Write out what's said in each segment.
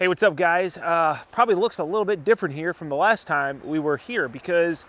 Hey, what's up guys? Probably looks a little bit different here from the last time we were here because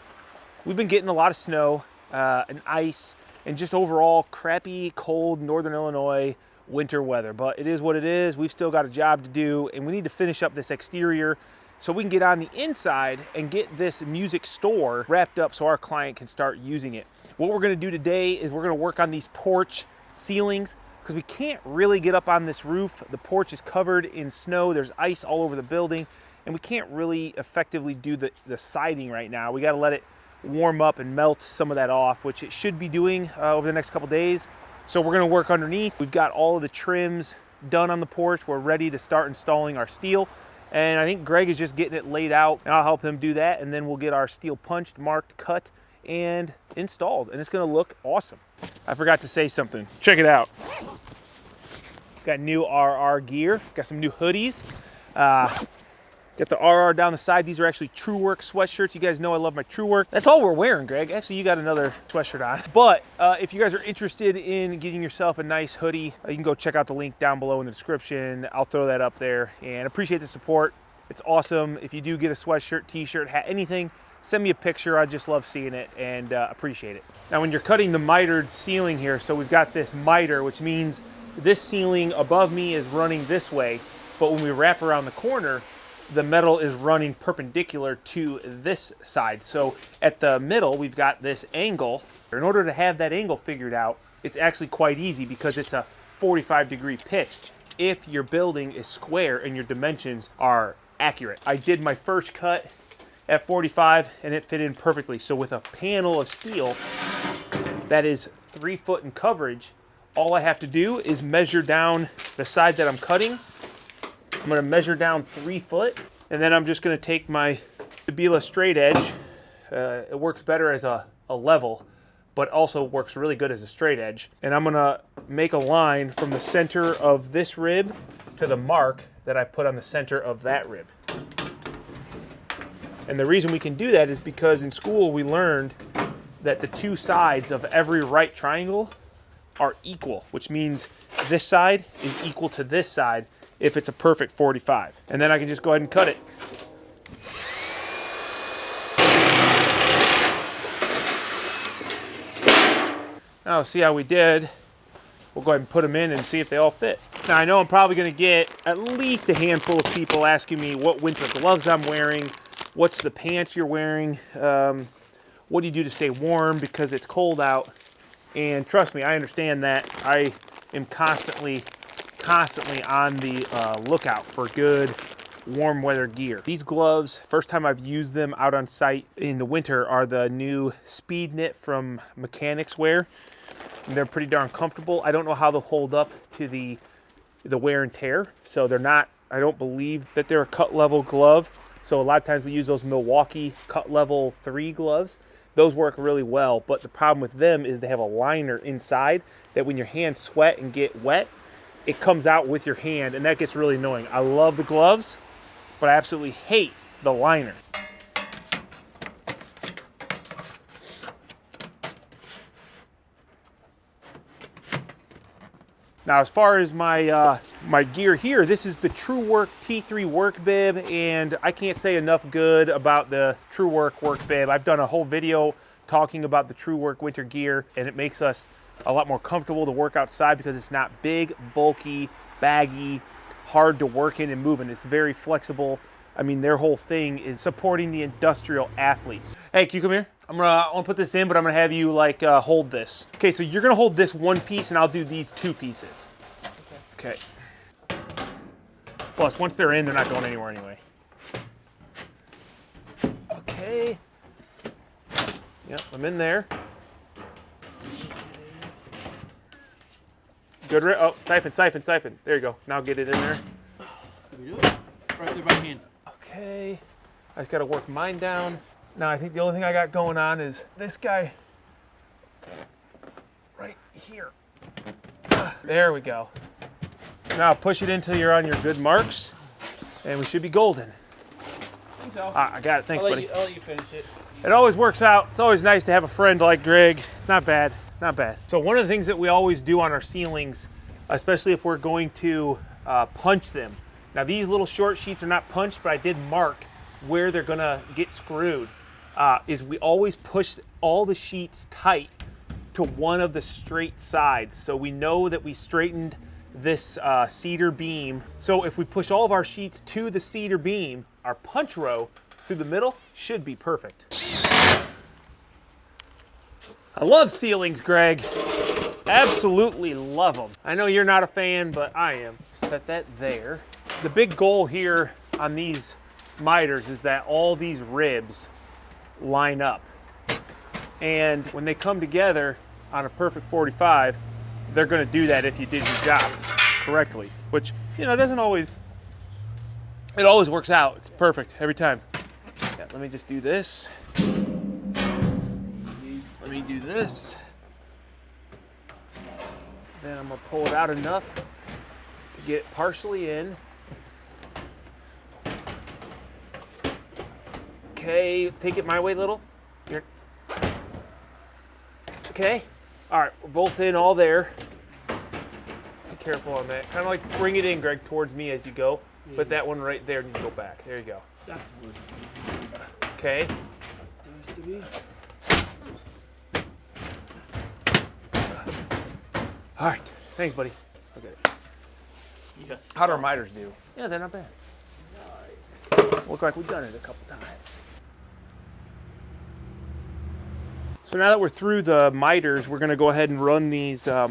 we've been getting a lot of snow and ice and just overall crappy, cold Northern Illinois winter weather. But it is what it is. We've still got a job to do and we need to finish up this exterior so we can get on the inside and get this music store wrapped up so our client can start using it. What we're gonna do today is we're gonna work on these porch ceilings because we can't really get up on this roof. The porch is covered in snow. There's ice all over the building, and we can't really effectively do the siding right now. We gotta let it warm up and melt some of that off, which it should be doing over the next couple days. So we're gonna work underneath. We've got all of the trims done on the porch. We're ready to start installing our steel. And I think Greg is just getting it laid out, and I'll help him do that, and then we'll get our steel punched, marked, cut, and installed, and it's gonna look awesome. I forgot to say something. Check it out. Got new RR gear, got some new hoodies. Got the RR down the side. These are actually True Work sweatshirts. You guys know I love my True Work. That's all we're wearing, Greg. Actually, you got another sweatshirt on. But if you guys are interested in getting yourself a nice hoodie, you can go check out the link down below in the description. I'll throw that up there, and appreciate the support. It's awesome. If you do get a sweatshirt, t-shirt, hat, anything, send me a picture. I just love seeing it and appreciate it. Now, when you're cutting the mitered ceiling here, so we've got this miter, which means this ceiling above me is running this way, but when we wrap around the corner, the metal is running perpendicular to this side. So at the middle, we've got this angle. In order to have that angle figured out, it's actually quite easy because it's a 45-degree pitch if your building is square and your dimensions are accurate. I did my first cut at 45 and it fit in perfectly. So with a panel of steel that is 3 foot in coverage, all I have to do is measure down the side that I'm cutting. I'm gonna measure down 3 foot, and then I'm just gonna take my Stabila straight edge. It works better as a level, but also works really good as a straight edge. And I'm gonna make a line from the center of this rib to the mark that I put on the center of that rib. And the reason we can do that is because in school we learned that the two sides of every right triangle are equal, which means this side is equal to this side if it's a perfect 45. And then I can just go ahead and cut it. Now see how we did. We'll go ahead and put them in and see if they all fit. Now I know I'm probably gonna get at least a handful of people asking me what winter gloves I'm wearing, what's the pants you're wearing, what do you do to stay warm because it's cold out. And trust me, I understand that. I am constantly on the lookout for good warm weather gear. These gloves, first time I've used them out on site in the winter, are the new Speed Knit from Mechanics Wear. And they're pretty darn comfortable. I don't know how they'll hold up to the wear and tear. So they're not, I don't believe that they're a cut level glove. So a lot of times we use those Milwaukee cut level 3 gloves. Those work really well, but the problem with them is they have a liner inside that when your hands sweat and get wet, it comes out with your hand, and that gets really annoying. I love the gloves, but I absolutely hate the liner. Now, as far as my my gear here, this is the True Work T3 work bib, and I can't say enough good about the True Work bib. I've done a whole video talking about the True Work winter gear, and it makes us a lot more comfortable to work outside because it's not big, bulky, baggy, hard to work in and move in. It's very flexible. I mean, their whole thing is supporting the industrial athletes. Hey, can you come here? I want to put this in, but I'm gonna have you like hold this. Okay, so you're gonna hold this one piece and I'll do these 2 pieces. Okay. Plus, once they're in, they're not going anywhere anyway. Okay. Yep, I'm in there. Good, oh, siphon. There you go. Now get it in there. Right there by hand. Okay. I just gotta work mine down. Now I think the only thing I got going on is this guy right here. There we go. Now push it until you're on your good marks, and we should be golden. I think so. I got it. Thanks, buddy. I'll let you finish it. It always works out. It's always nice to have a friend like Greg. It's not bad. Not bad. So one of the things that we always do on our ceilings, especially if we're going to punch them, Now these little short sheets are not punched, but I did mark where they're gonna get screwed. Is we always push all the sheets tight to one of the straight sides. So we know that we straightened this cedar beam. So if we push all of our sheets to the cedar beam, our punch row through the middle should be perfect. I love ceilings, Greg. Absolutely love them. I know you're not a fan, but I am. Set that there. The big goal here on these miters is that all these ribs line up. And when they come together on a perfect 45, they're gonna do that if you did your job correctly, which, you know, doesn't always, it always works out. It's perfect every time. Yeah, let me just do this. Let me do this. Then I'm gonna pull it out enough to get it partially in. Okay, take it my way, little. Okay. All right, we're both in, all there. Be careful on that. Kind of like bring it in, Greg, towards me as you go. Yeah. Put that one right there and you go back. There you go. That's good. Okay. All right. Thanks, buddy. Okay. Yeah. How do our miters do? Yeah, they're not bad. All right. Look like we've done it a couple times. So now that we're through the miters, we're gonna go ahead and run these, I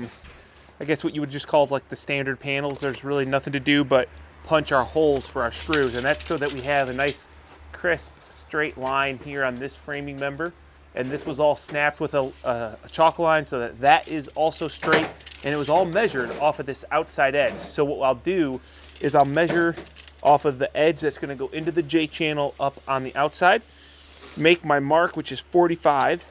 guess what you would just call like the standard panels. There's really nothing to do but punch our holes for our screws. And that's so that we have a nice crisp straight line here on this framing member. And this was all snapped with a chalk line so that that is also straight. And it was all measured off of this outside edge. So what I'll do is I'll measure off of the edge that's gonna go into the J channel up on the outside, make my mark, which is 45.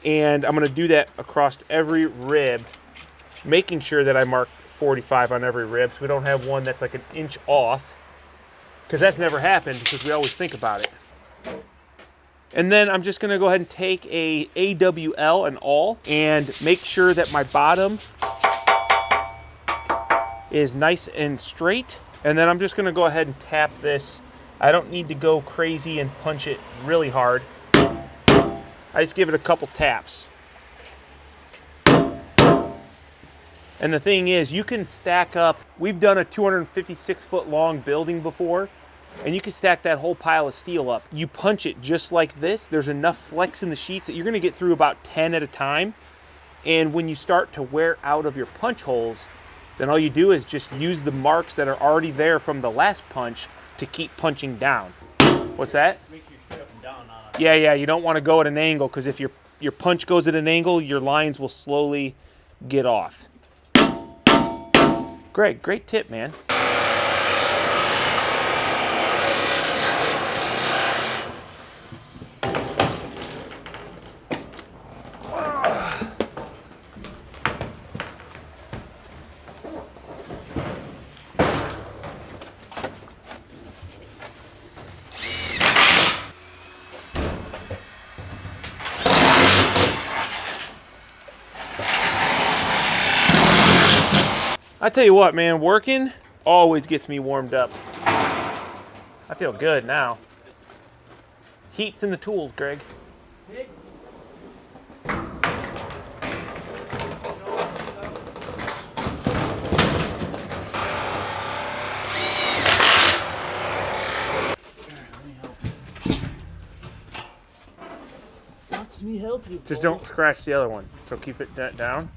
And I'm gonna do that across every rib, making sure that I mark 45 on every rib so we don't have one that's like an inch off, because that's never happened because we always think about it. And then I'm just gonna go ahead and take a AWL, an awl, and make sure that my bottom is nice and straight. And then I'm just gonna go ahead and tap this. I don't need to go crazy and punch it really hard. I just give it a couple taps. And the thing is, you can stack up, we've done a 256-foot long building before, and you can stack that whole pile of steel up. You punch it just like this, there's enough flex in the sheets that you're gonna get through about 10 at a time. And when you start to wear out of your punch holes, then all you do is just use the marks that are already there from the last punch to keep punching down. What's that? Make sure you're straight up and down on it. Yeah, you don't want to go at an angle, because if your punch goes at an angle, your lines will slowly get off. Greg, great tip, man. I tell you what, man, working always gets me warmed up. I feel good now. Heat's in the tools, Greg. Let me help you. Just don't scratch the other one, so keep it down.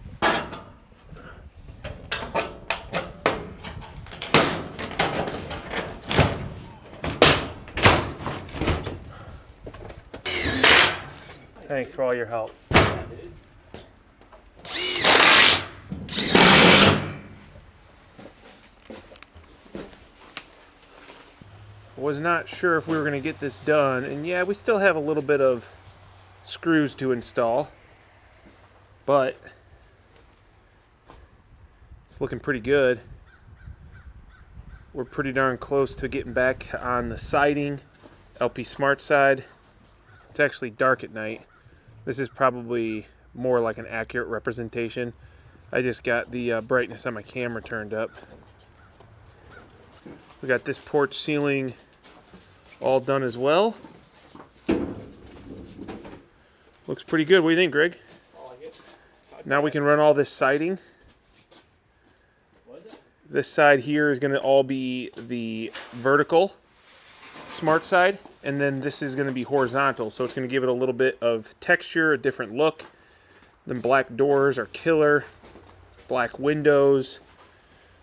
Thanks for all your help. Was not sure if we were going to get this done, and yeah, we still have a little bit of screws to install, but it's looking pretty good. We're pretty darn close to getting back on the siding, LP SmartSide. It's actually dark at night. This is probably more like an accurate representation. I just got the brightness on my camera turned up. We got this porch ceiling all done as well. Looks pretty good. What do you think, Greg? I like it. Now we can run all this siding. What is it? This side here is going to all be the vertical SmartSide, and then this is going to be horizontal, so it's going to give it a little bit of texture, a different look. Then black doors are killer, black windows.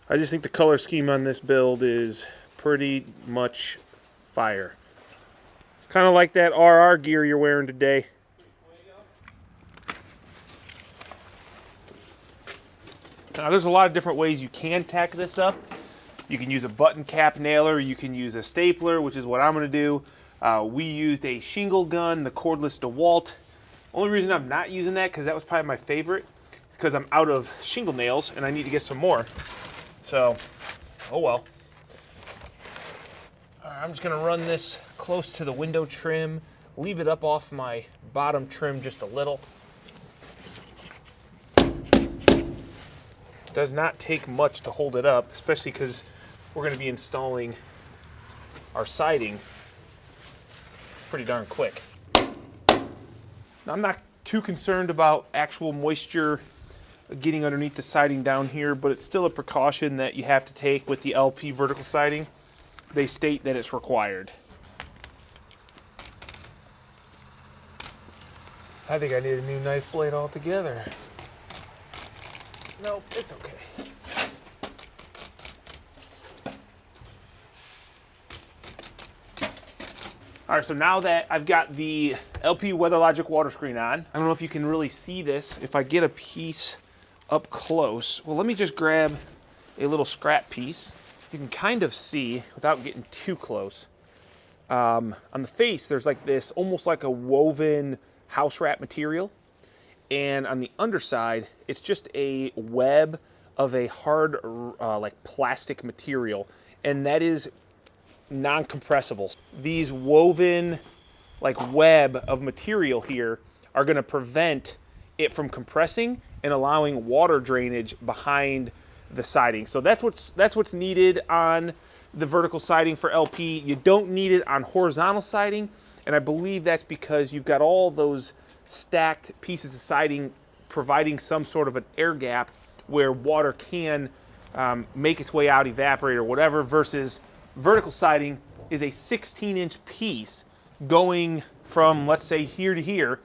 I just think the color scheme on this build is pretty much fire. Kind of like that RR gear you're wearing today. Now there's a lot of different ways you can tack this up. You can use a button cap nailer, you can use a stapler, which is what I'm gonna do. We used a shingle gun, the cordless DeWalt. Only reason I'm not using that, because that was probably my favorite, because I'm out of shingle nails and I need to get some more. So, oh well. All right, I'm just gonna run this close to the window trim, leave it up off my bottom trim just a little. Does not take much to hold it up, especially because we're going to be installing our siding pretty darn quick. Now, I'm not too concerned about actual moisture getting underneath the siding down here, but it's still a precaution that you have to take with the LP vertical siding. They state that it's required. I think I need a new knife blade altogether. Nope, it's okay. All right, so now that I've got the LP WeatherLogic water screen on, I don't know if you can really see this. If I get a piece up close, well, let me just grab a little scrap piece. You can kind of see without getting too close. On the face, there's like this, almost like a woven house wrap material. And on the underside, it's just a web of a hard, like plastic material, and that is non-compressible. These woven, like web of material here are going to prevent it from compressing and allowing water drainage behind the siding. So that's what's needed on the vertical siding for LP. You don't need it on horizontal siding, and I believe that's because you've got all those stacked pieces of siding providing some sort of an air gap where water can make its way out, evaporate or whatever, versus vertical siding is a 16-inch piece going from, let's say, here to here,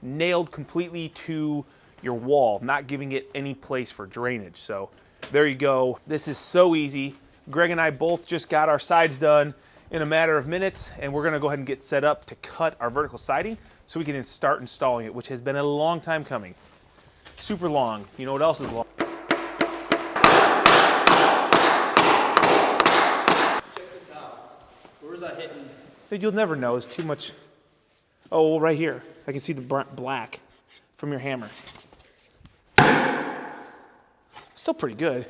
nailed completely to your wall, not giving it any place for drainage. So there you go. This is so easy. Greg and I both just got our sides done in a matter of minutes, and we're gonna go ahead and get set up to cut our vertical siding so we can start installing it, which has been a long time coming. Super long. You know what else is long? Check this out. Where's that hitting? Dude, you'll never know. It's too much. Oh, well, right here. I can see the black from your hammer. Still pretty good.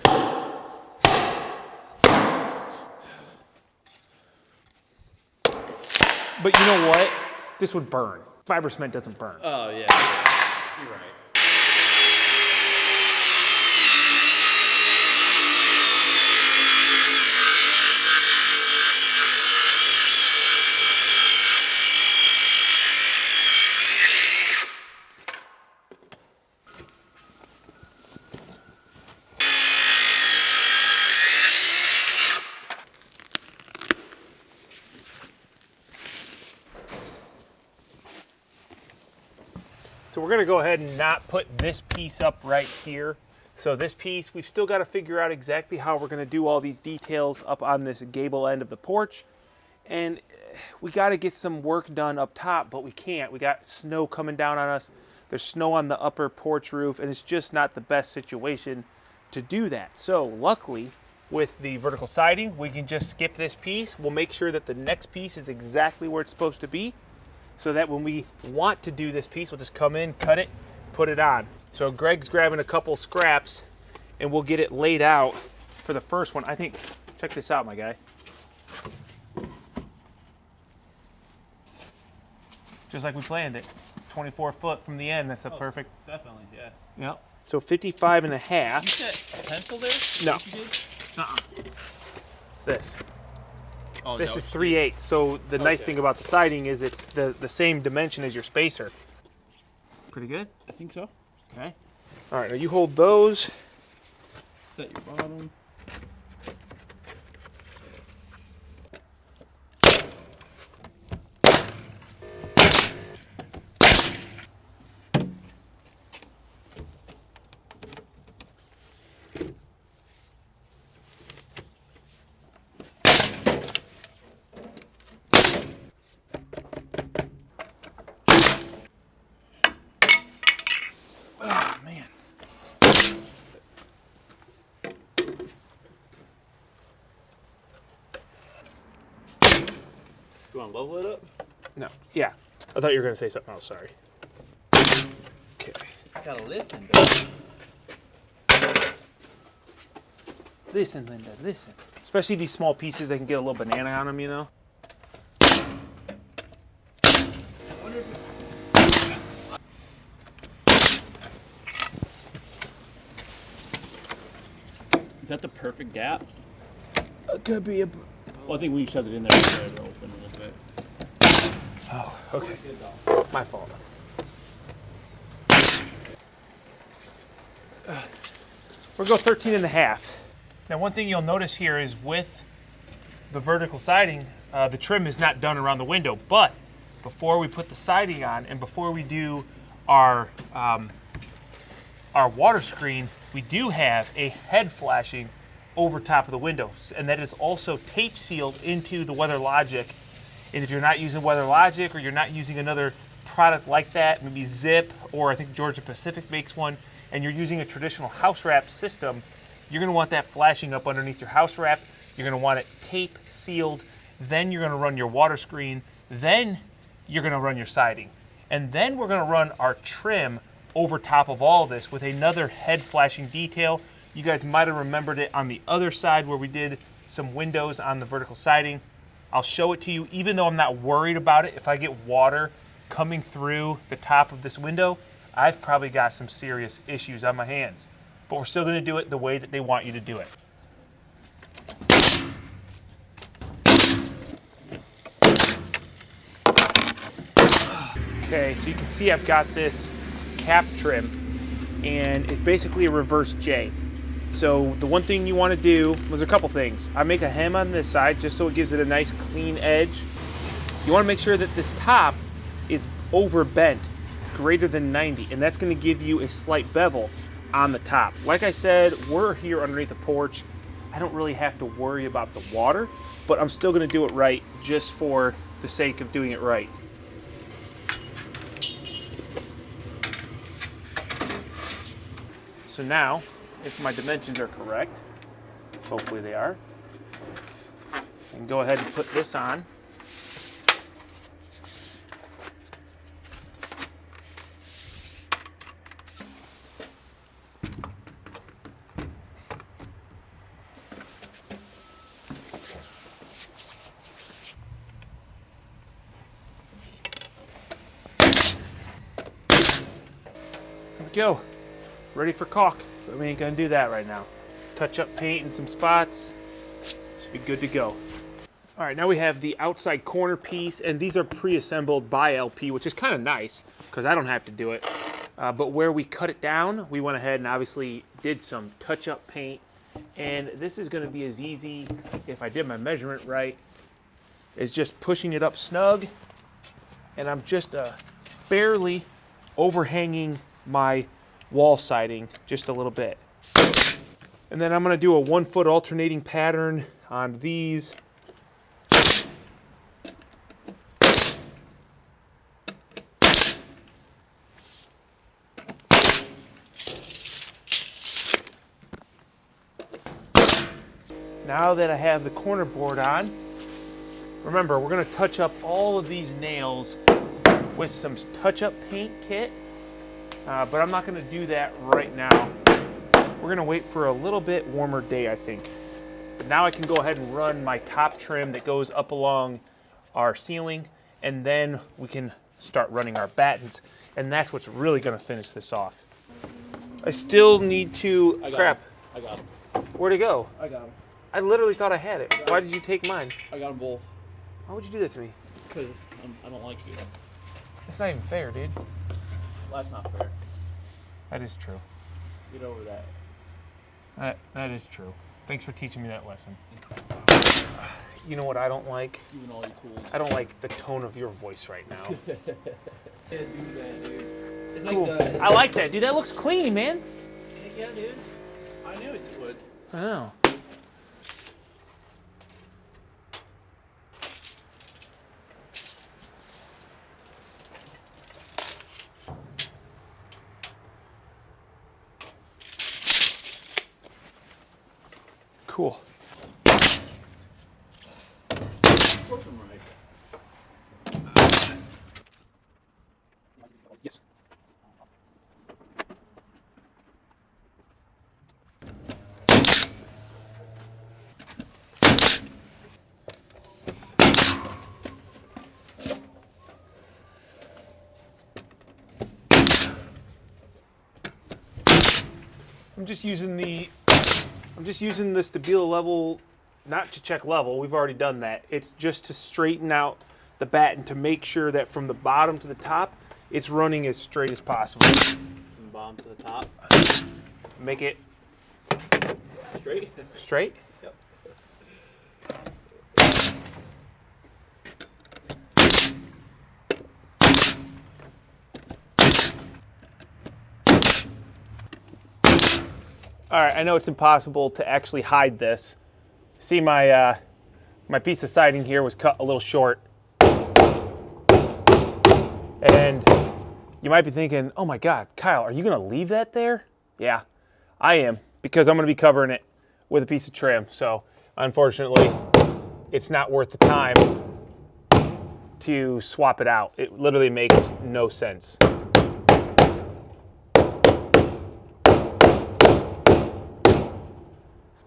But you know what? This would burn. Fiber cement doesn't burn. Oh, yeah. You're right. So we're gonna go ahead and not put this piece up right here. So this piece, we've still got to figure out exactly how we're gonna do all these details up on this gable end of the porch. And we gotta get some work done up top, but we can't. We got snow coming down on us. There's snow on the upper porch roof, and it's just not the best situation to do that. So luckily, with the vertical siding, we can just skip this piece. We'll make sure that the next piece is exactly where it's supposed to be, so that when we want to do this piece, we'll just come in, cut it, put it on. So Greg's grabbing a couple scraps and we'll get it laid out for the first one. I think, check this out, my guy. Just like we planned it. 24 foot from the end, that's a perfect. Definitely, yeah. Yep. So 55 and a half. You said pencil there? No. You did? this. Oh, This is 3/8. So the nice thing about the siding is it's the same dimension as your spacer. Pretty good? I think so. Okay. All right, now you hold those. Set your bottom. Oh, man. You want to level it up? No. Yeah. I thought you were going to say something else. Sorry. Okay. Gotta listen, baby. Listen, Linda, listen. Especially these small pieces, they can get a little banana on them, you know? Is that the perfect gap? It could be a... Well, I think we shoved it in there to open a little bit. Oh, okay. My fault. We'll go 13.5. Now, one thing you'll notice here is with the vertical siding, the trim is not done around the window, but before we put the siding on and before we do our water screen, we do have a head flashing over top of the window, and that is also tape sealed into the WeatherLogic. And if you're not using WeatherLogic or you're not using another product like that, maybe Zip, or I think Georgia Pacific makes one, and you're using a traditional house wrap system, you're going to want that flashing up underneath your house wrap. You're going to want it tape sealed. Then you're going to run your water screen. Then you're going to run your siding. And then we're going to run our trim over top of all this with another head flashing detail. You guys might have remembered it on the other side where we did some windows on the vertical siding. I'll show it to you, even though I'm not worried about it. If I get water coming through the top of this window, I've probably got some serious issues on my hands. But we're still going to do it the way that they want you to do it. Okay, so you can see I've got this cap trim, and it's basically a reverse J. So the one thing you want to do, there's a couple things. I make a hem on this side just so it gives it a nice clean edge. You want to make sure that this top is overbent, greater than 90, and that's going to give you a slight bevel on the top. Like I said, we're here underneath the porch. I don't really have to worry about the water, but I'm still going to do it right just for the sake of doing it right. So now, if my dimensions are correct, hopefully they are, I can go ahead and put this on. There we go. Ready for caulk, but we ain't gonna do that right now. Touch up paint in some spots, should be good to go. All right, now we have the outside corner piece, and these are pre-assembled by LP, which is kind of nice because I don't have to do it. But where we cut it down, we went ahead and obviously did some touch-up paint, and this is gonna be as easy, if I did my measurement right, is just pushing it up snug, and I'm just barely overhanging my wall siding just a little bit. And then I'm going to do a 1 foot alternating pattern on these. Now that I have the corner board on, remember we're going to touch up all of these nails with some touch-up paint kit. But I'm not going to do that right now. We're going to wait for a little bit warmer day, I think. But now I can go ahead and run my top trim that goes up along our ceiling, and then we can start running our battens, and that's what's really going to finish this off. I still need to... Crap. I got him. Where'd he go? I got him. I literally thought I had it. Why did you take mine? I got them both. Why would you do that to me? Because I don't like you. That's not even fair, dude. Well, that's not fair. That is true. Get over that. That is true. Thanks for teaching me that lesson. You know what I don't like? Even all your tools. I don't like the tone of your voice right now. Yeah, do that, dude. It's Cool. like the... I like that, dude. That looks clean, man. Heck yeah, dude. I knew it would. I know. Cool. Of course I'm right. Yes. I'm just using the Stabilo level, not to check level, we've already done that. It's just to straighten out the batten to make sure that from the bottom to the top, it's running as straight as possible. From the bottom to the top. Make it Straight? straight. Yep. All right, I know it's impossible to actually hide this. See, my piece of siding here was cut a little short. And you might be thinking, oh my God, Kyle, are you gonna leave that there? Yeah, I am, because I'm gonna be covering it with a piece of trim. So unfortunately, it's not worth the time to swap it out. It literally makes no sense.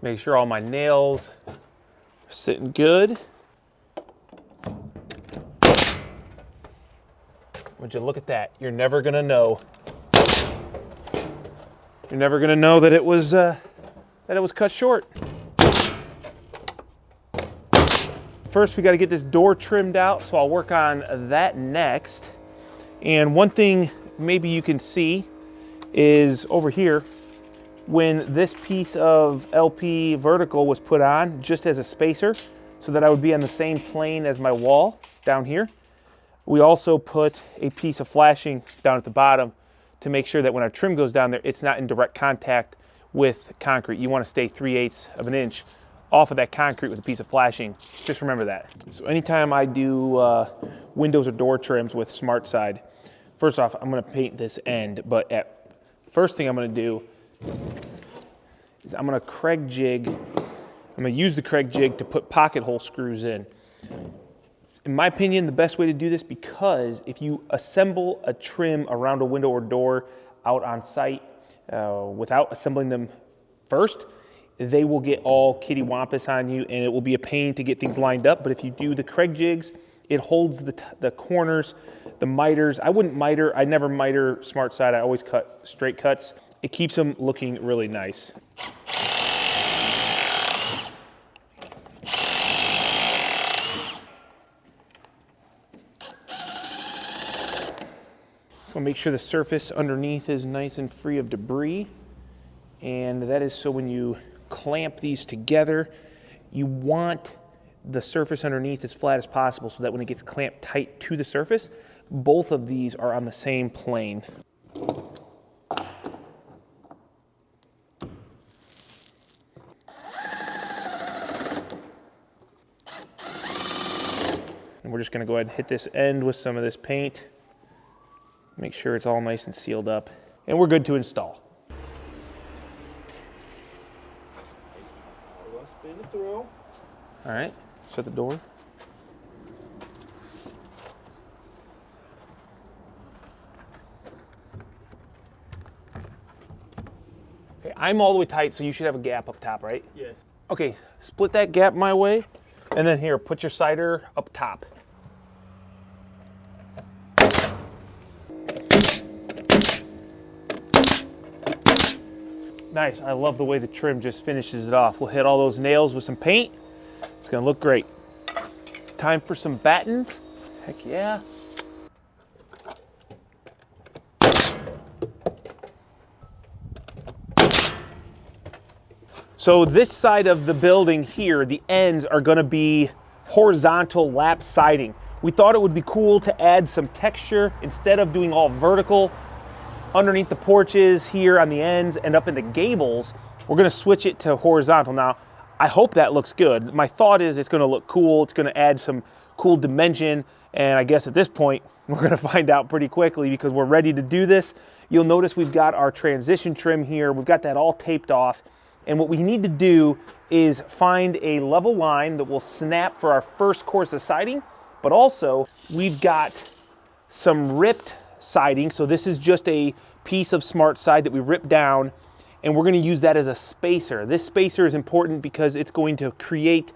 Make sure all my nails are sitting good. Would you look at that? You're never gonna know. You're never gonna know that it was cut short. First, we got to get this door trimmed out, so I'll work on that next. And one thing maybe you can see is over here, when this piece of LP vertical was put on just as a spacer so that I would be on the same plane as my wall down here, we also put a piece of flashing down at the bottom to make sure that when our trim goes down there, it's not in direct contact with concrete. You want to stay 3/8 of an inch off of that concrete with a piece of flashing. Just remember that. So anytime I do windows or door trims with SmartSide, first off, I'm going to paint this end, but first thing I'm going to do is I'm going to Craig jig. I'm going to use the Craig jig to put pocket hole screws in. In my opinion, the best way to do this, because if you assemble a trim around a window or door out on site without assembling them first, they will get all kittywampus on you and it will be a pain to get things lined up. But if you do the Craig jigs, it holds the corners, the miters. I wouldn't miter, I never miter SmartSide, I always cut straight cuts. It keeps them looking really nice. So make sure the surface underneath is nice and free of debris. And that is so when you clamp these together, you want the surface underneath as flat as possible so that when it gets clamped tight to the surface, both of these are on the same plane. And we're just gonna go ahead and hit this end with some of this paint. Make sure it's all nice and sealed up. And we're good to install. Spin it through. All right, shut the door. Okay, I'm all the way tight, so you should have a gap up top, right? Yes. Okay, split that gap my way, and then here, put your cider up top. Nice. I love the way the trim just finishes it off. We'll hit all those nails with some paint. It's gonna look great. Time for some battens. Heck yeah. So this side of the building here, the ends are gonna be horizontal lap siding. We thought it would be cool to add some texture instead of doing all vertical underneath the porches here on the ends and up in the gables. We're gonna switch it to horizontal. Now, I hope that looks good. My thought is it's gonna look cool. It's gonna add some cool dimension. And I guess at this point, we're gonna find out pretty quickly because we're ready to do this. You'll notice we've got our transition trim here. We've got that all taped off. And what we need to do is find a level line that will snap for our first course of siding, but also we've got some ripped siding. So this is just a piece of SmartSide that we ripped down, and we're going to use that as a spacer. This spacer is important because it's going to create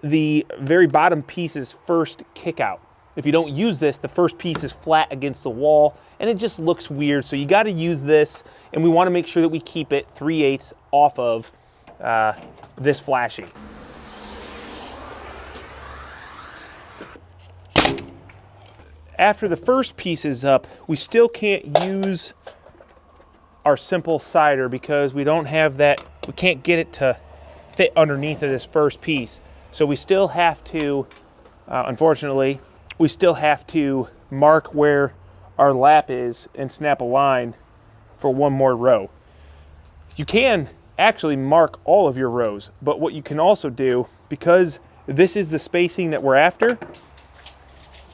the very bottom piece's first kick out. If you don't use this, the first piece is flat against the wall and it just looks weird. So you got to use this, and we want to make sure that we keep it 3/8 off of this flashing. After the first piece is up, we still can't use our simple cider because we don't have that, we can't get it to fit underneath of this first piece. So we still have to, unfortunately, we still have to mark where our lap is and snap a line for one more row. You can actually mark all of your rows, but what you can also do, because this is the spacing that we're after,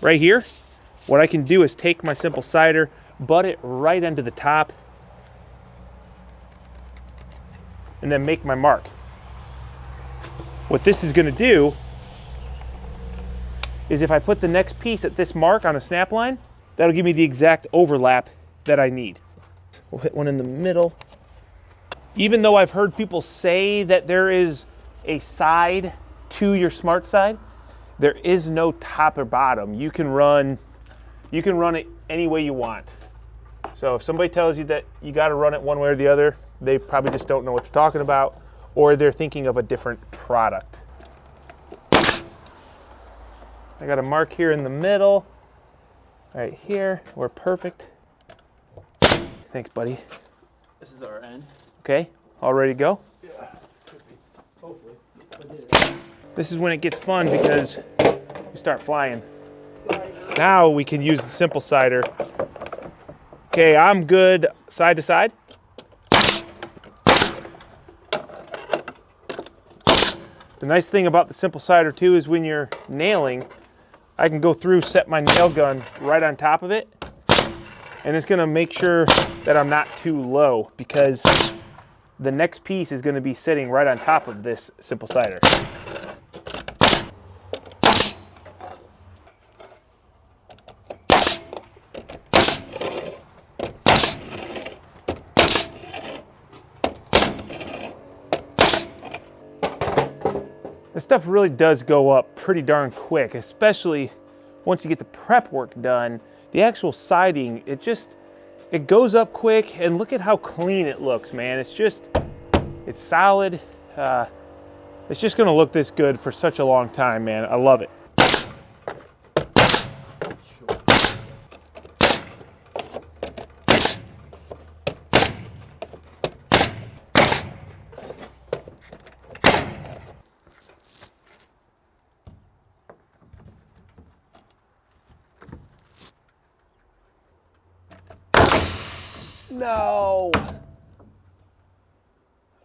right here, what I can do is take my simple cider, butt it right into the top, and then make my mark. What this is gonna do is if I put the next piece at this mark on a snap line, that'll give me the exact overlap that I need. We'll hit one in the middle. Even though I've heard people say that there is a side to your SmartSide, there is no top or bottom. You can run it any way you want. So if somebody tells you that you got to run it one way or the other, they probably just don't know what they're talking about, or they're thinking of a different product. I got a mark here in the middle, right here. We're perfect. Thanks, buddy. This is our end. Okay, all ready to go? Yeah. Hopefully. This is when it gets fun because we start flying. Now we can use the simple cider. Okay, I'm good side to side. The nice thing about the simple cider too is when you're nailing, I can go through, set my nail gun right on top of it, and it's gonna make sure that I'm not too low because the next piece is gonna be sitting right on top of this simple cider. This stuff really does go up pretty darn quick, especially once you get the prep work done. The actual siding, it goes up quick, and look at how clean it looks, man. It's solid. It's just gonna look this good for such a long time, man. I love it. No.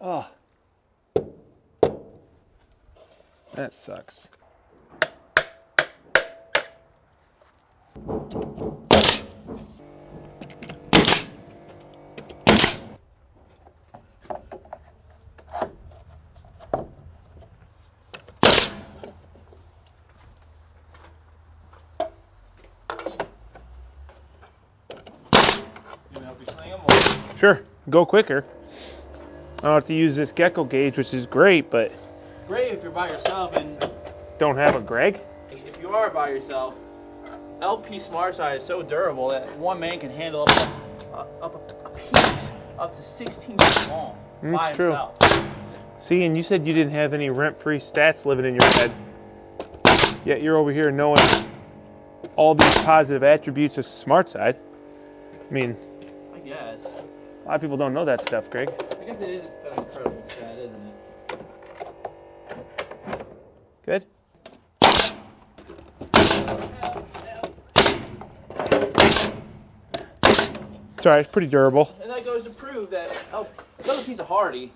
Oh. That sucks. Sure, go quicker. I don't have to use this gecko gauge, which is great, but Great if you're by yourself, and don't have a Greg. if you are by yourself, LP SmartSide is so durable that one man can handle up a piece up to 16 feet long by true. himself. See, and you said you didn't have any rent-free stats living in your head. Yet you're over here knowing all these positive attributes of SmartSide. I mean, I guess. a lot of people don't know that stuff, Greg. I guess it is an incredible stat, isn't it? Good? It's alright, it's pretty durable. And that goes to prove that, oh, another piece of Hardy.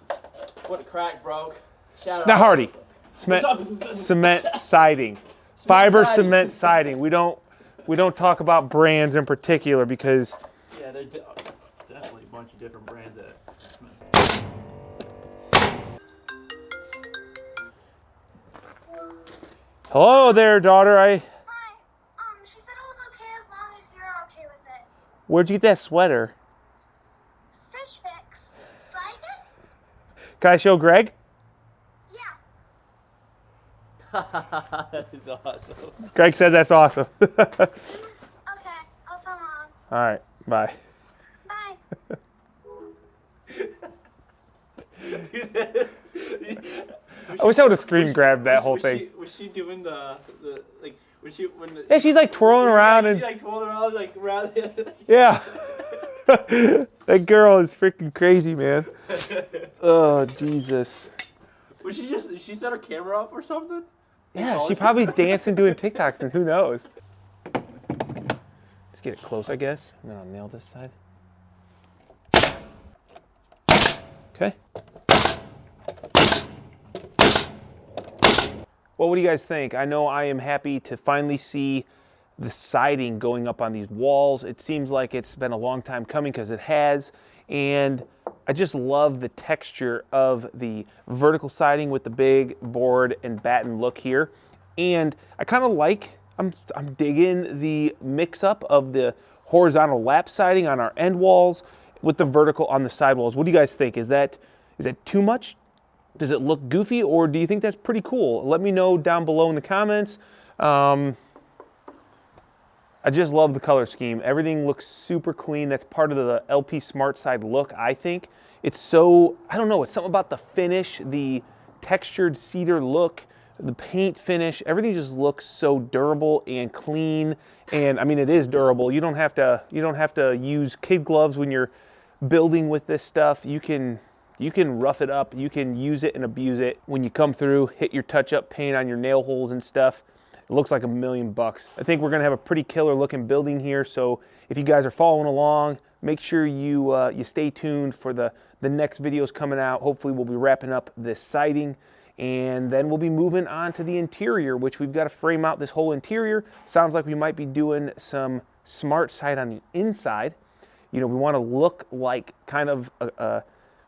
What a crack broke. Shout out. Not Hardy. Cement siding. Fiber siding. cement siding. We don't talk about brands in particular because Yeah, there's definitely a bunch of different brands that. hello there, daughter. Hi. She said it was okay as long as you're okay with it. Where'd you get that sweater? Stitch Fix. Like it? Can I show Greg? Yeah. That is awesome. Greg said that's awesome. Okay. I'll tell Mom. All right, bye. Bye. I wish I would have screen grabbed that whole thing. Was she doing the like? Was she when? Yeah, she's like twirling around She and like twirling around like around. yeah. That girl is freaking crazy, man. Oh, Jesus. Was she just? She set her camera up or something? Yeah, she probably dancing doing TikToks and who knows. Just get it close, I guess, and then I'll nail this side. Okay. Well, what do you guys think? I know I am happy to finally see the siding going up on these walls. It seems like it's been a long time coming because it has, and I just love the texture of the vertical siding with the big board and batten look here. And I kind of like, I'm digging the mix up of the horizontal lap siding on our end walls with the vertical on the side walls. What do you guys think? Is that too much? Does it look goofy, or do you think that's pretty cool? Let me know down below in the comments. I just love the color scheme. Everything looks super clean. That's part of the LP SmartSide look, I think. It's so, I don't know, it's something about the finish, the textured cedar look, the paint finish, everything just looks so durable and clean. And I mean, it is durable. You don't have to use kid gloves when you're building with this stuff. You can rough it up. You can use it and abuse it. When you come through, hit your touch-up paint on your nail holes and stuff. It looks like $1 million. I think we're gonna have a pretty killer looking building here. So if you guys are following along, make sure you stay tuned for the next videos coming out. Hopefully we'll be wrapping up this siding, and then we'll be moving on to the interior, which we've got to frame out this whole interior. Sounds like we might be doing some SmartSide on the inside. You know, we want to look like kind of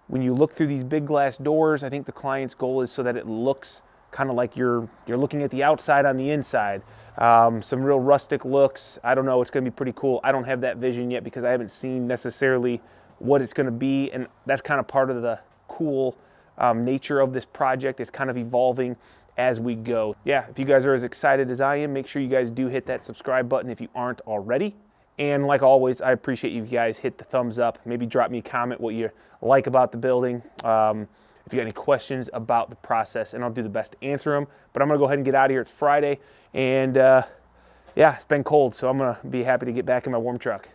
when you look through these big glass doors, I think the client's goal is so that it looks kind of like you're looking at the outside on the inside. Some real rustic looks. I don't know, it's gonna be pretty cool. I don't have that vision yet because I haven't seen necessarily what it's gonna be, and that's kind of part of the cool nature of this project. It's kind of evolving as we go. Yeah, if you guys are as excited as I am, make sure you guys do hit that subscribe button if you aren't already. And like always, I appreciate you guys hit the thumbs up. Maybe drop me a comment what you like about the building. If you got any questions about the process, and I'll do the best to answer them. But I'm gonna go ahead and get out of here. It's Friday, and yeah, it's been cold, so I'm gonna be happy to get back in my warm truck.